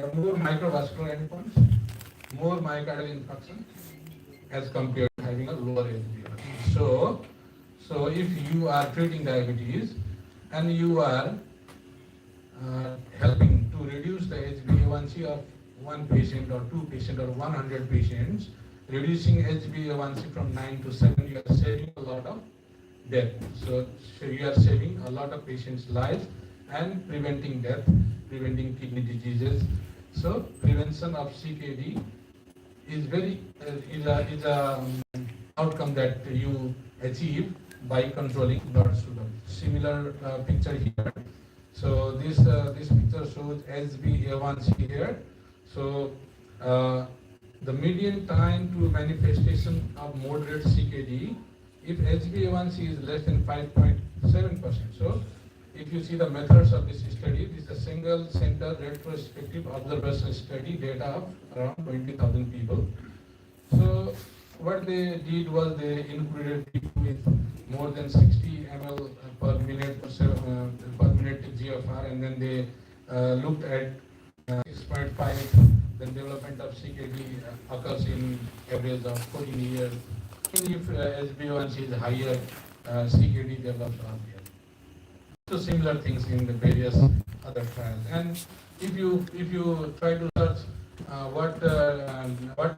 there are more microvascular endpoints, more myocardial infarction as compared to having a lower HbA1c. So if you are treating diabetes and you are helping to reduce the HbA1c of one patient or two patients or 100 patients, reducing HbA1c from 9 to 7, you are saving a lot of death. So you are saving a lot of patients' lives and preventing death, preventing kidney diseases. So prevention of CKD is is a outcome that you achieve by controlling blood sugar. Similar picture here. So this picture shows HbA1c here. So the median time to manifestation of moderate CKD, if HbA1c is less than 5.7%. So if you see the methods of this study, this is a single center retrospective observational study, data of around 20,000 people. So what they did was they included people with more than 60 ml per minute GFR, and then they looked at 6.5. The development of CKD occurs in average of 14 years. And if HbA1c is higher, CKD develops earlier. So similar things in the various other trials. And if you try to search what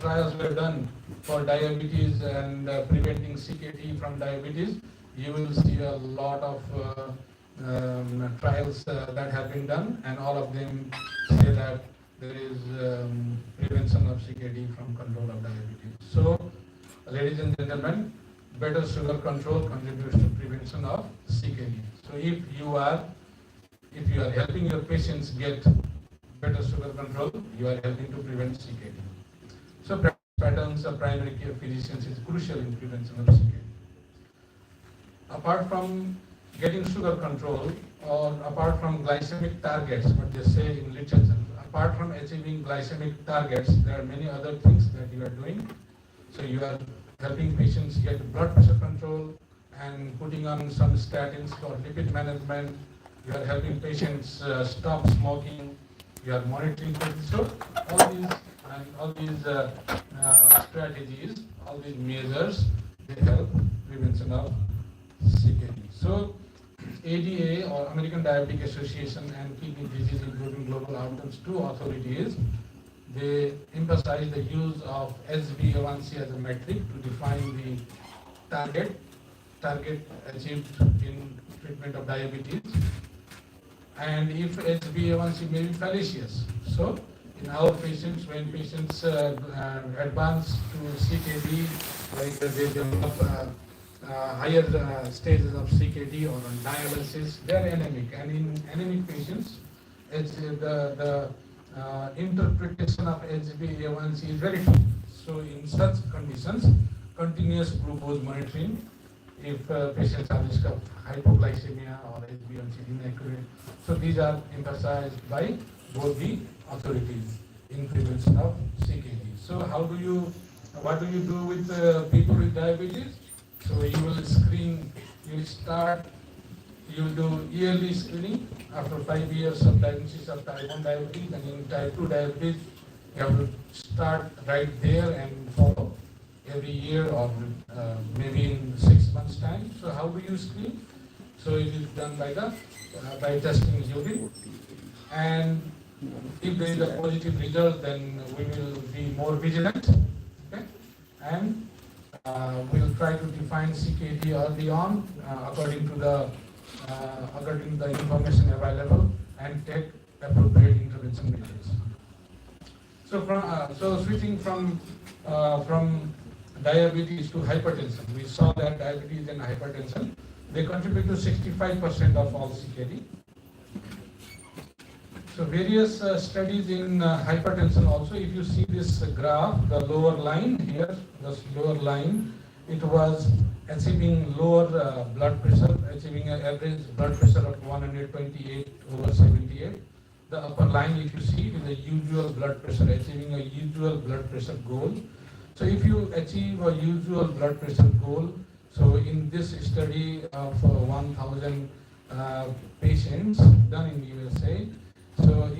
trials were done for diabetes and preventing CKD from diabetes, you will see a lot of trials that have been done, and all of them say that there is prevention of CKD from control of diabetes. So, ladies and gentlemen, better sugar control contributes to prevention of CKD. So if you are helping your patients get better sugar control, you are helping to prevent CKD. So practice patterns of primary care physicians is crucial in prevention of CKD. Apart from getting sugar control, or apart from glycemic targets, what they say in literature, apart from achieving glycemic targets, there are many other things that you are doing. So you are helping patients get blood pressure control and putting on some statins for lipid management. You are helping patients stop smoking. You are monitoring patients. So all these strategies, all these measures, they help prevention of CKD. So ADA, or American Diabetic Association, and Kidney Disease Improving Global Outcomes, two authorities, they emphasize the use of HbA1c as a metric to define the target achieved in treatment of diabetes, and if HbA1c may be fallacious. So in our patients, when patients advance to CKD, like they develop higher stages of CKD or on dialysis, they are anemic, and in anemic patients, the interpretation of HbA1c is very tough. So in such conditions, continuous glucose monitoring, if patients have risk of hypoglycemia or HbA1c inaccurate, so these are emphasized by both the authorities in prevention of CKD. So what do you do with people with diabetes? So you will screen, you will do yearly screening after 5 years of diagnosis of type 1 diabetes, and in type 2 diabetes, you have to start right there and follow every year, or maybe in 6 months' time. So how do you screen? So it is done by testing urine, and if there is a positive result, then we will be more vigilant, okay? And we will try to define CKD early on according to the information available, and take appropriate intervention measures. So switching from diabetes to hypertension, we saw that diabetes and hypertension, they contribute to 65% of all CKD. So various studies in hypertension also, if you see this graph, the lower line here, this lower line, it was achieving lower blood pressure, achieving an average blood pressure of 128/78. The upper line, if you see, is the usual blood pressure, achieving a usual blood pressure goal. So if you achieve a usual blood pressure goal, so in this study of 1,000 patients done in USA, so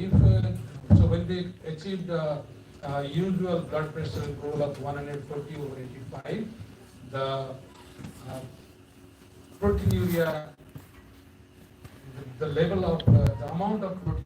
when they achieved usual blood pressure goal of 140/85, the proteinuria, the level of the amount of proteinuria